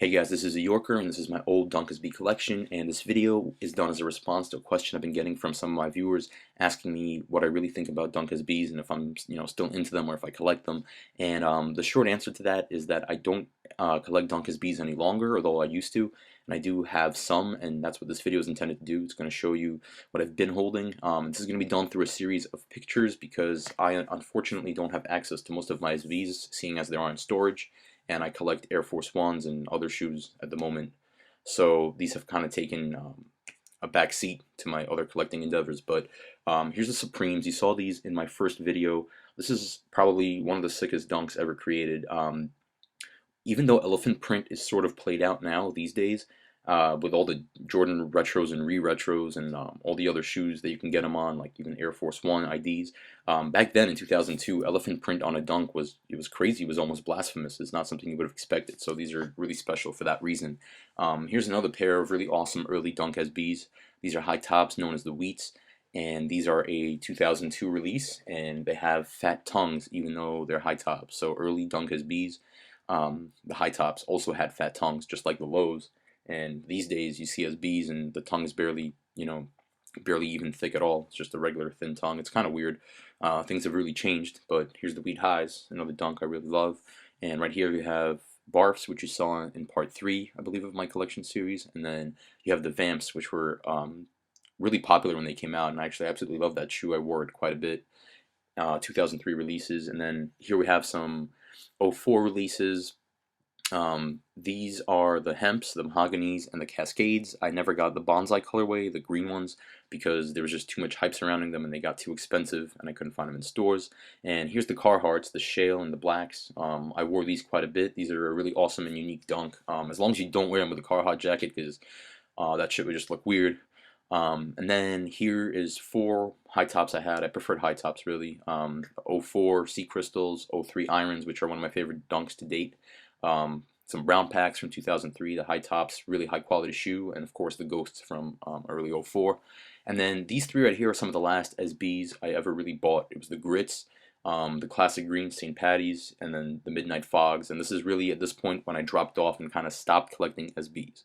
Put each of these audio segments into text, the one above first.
Hey guys, this is ZOOOYORKER and this is my old Dunk SB collection, and this video is done as a response to a question I've been getting from some of my viewers asking me what I really think about Dunk SBs and if I'm still into them or if I collect them. And the short answer to that is that I don't collect Dunk SBs any longer, although I used to, and I do have some, and that's what this video is intended to do. It's going to show you what I've been holding. This is going to be done through a series of pictures because I unfortunately don't have access to most of my SBs, seeing as they are in storage, and I collect Air Force Ones and other shoes at the moment. So these have kind of taken a back seat to my other collecting endeavors. But here's the Supremes. You saw these in my first video. This is probably one of the sickest dunks ever created. Even though elephant print is sort of played out now these days, with all the Jordan retros and re-retros and all the other shoes that you can get them on, like even Air Force One IDs. Back then in 2002, elephant print on a dunk was crazy. It was almost blasphemous. It's not something you would have expected. So these are really special for that reason. Here's another pair of really awesome early dunk SBs. These are high tops known as the Wheats, and these are a 2002 release, and they have fat tongues even though they're high tops. So early dunk SBs. The high tops also had fat tongues, just like the lows. And these days, you see SBs and the tongue is barely, barely even thick at all. It's just a regular thin tongue. It's kind of weird. Things have really changed. But here's the Wheat Highs, another dunk I really love. And right here you have Barfs, which you saw in part 3, I believe, of my collection series. And then you have the Vamps, which were really popular when they came out. And I actually absolutely love that shoe. I wore it quite a bit. 2003 releases. And then here we have some '04 releases. These are the Hemps, the Mahoganies, and the Cascades. I never got the Bonsai colorway, the green ones, because there was just too much hype surrounding them and they got too expensive and I couldn't find them in stores. And here's the Carhartts, the Shale and the Blacks. I wore these quite a bit. These are a really awesome and unique dunk, as long as you don't wear them with a Carhartt jacket, because that shit would just look weird. And then here is 4 high tops I had. I preferred high tops, really. '04 Sea Crystals, '03 Irons, which are one of my favorite dunks to date. Some brown packs from 2003, the high tops, really high quality shoe, and of course the Ghosts from early '04. And then these 3 right here are some of the last SBs I ever really bought. It was the Grits, the Classic Green St. Patty's, and then the Midnight Fogs. And this is really at this point when I dropped off and kind of stopped collecting SBs.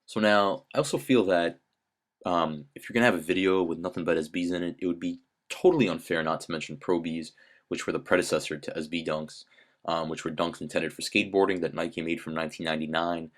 So now I also feel that if you're gonna have a video with nothing but SBs in it, it would be totally unfair not to mention Pro Bs, which were the predecessor to SB dunks, which were dunks intended for skateboarding that Nike made from 1999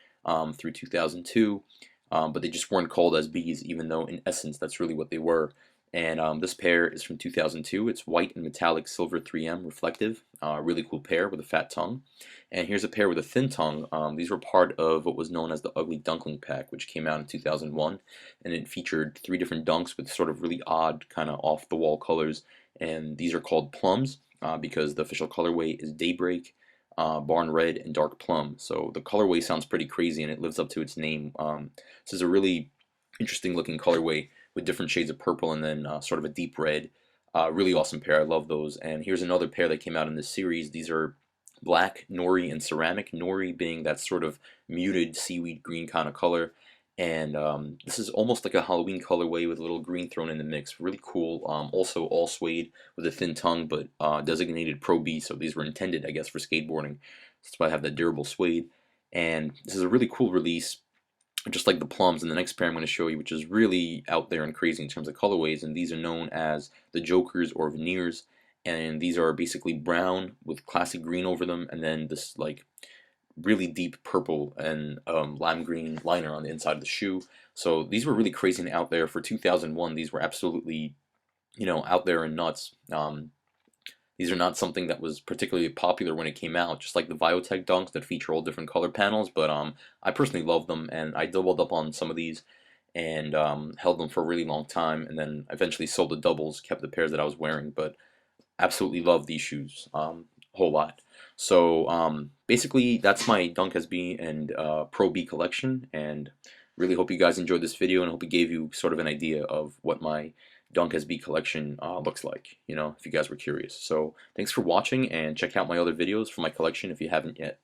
through 2002, but they just weren't called SBs, even though in essence that's really what they were. And this pair is from 2002. It's white and metallic silver 3M reflective. Really cool pair with a fat tongue. And here's a pair with a thin tongue. These were part of what was known as the Ugly Dunkling pack, which came out in 2001. And it featured 3 different dunks with sort of really odd, kind of off-the-wall colors. And these are called Plums because the official colorway is Daybreak, Barn Red, and Dark Plum. So the colorway sounds pretty crazy and it lives up to its name. This is a really interesting looking colorway with different shades of purple and then sort of a deep red. Really awesome pair. I love those. And here's another pair that came out in this series. These are black, nori, and ceramic. Nori being that sort of muted seaweed green kind of color. And this is almost like a Halloween colorway with a little green thrown in the mix. Really cool. Also all suede with a thin tongue, but designated Pro B. So these were intended, I guess, for skateboarding. That's why I have that durable suede. And this is a really cool release, just like the Plums in the next pair I'm going to show you, which is really out there and crazy in terms of colorways. And these are known as the Jokers or Veneers, and these are basically brown with classic green over them, and then this like really deep purple and lime green liner on the inside of the shoe. So these were really crazy and out there for 2001. These were absolutely, out there and nuts. These are not something that was particularly popular when it came out, just like the Viotech dunks that feature all different color panels, but I personally love them, and I doubled up on some of these and held them for a really long time, and then eventually sold the doubles, kept the pairs that I was wearing, but absolutely love these shoes a whole lot. So basically that's my Dunk SB and Pro B collection, and really hope you guys enjoyed this video and hope it gave you sort of an idea of what my Dunk SB collection looks like, if you guys were curious. So thanks for watching, and check out my other videos for my collection if you haven't yet.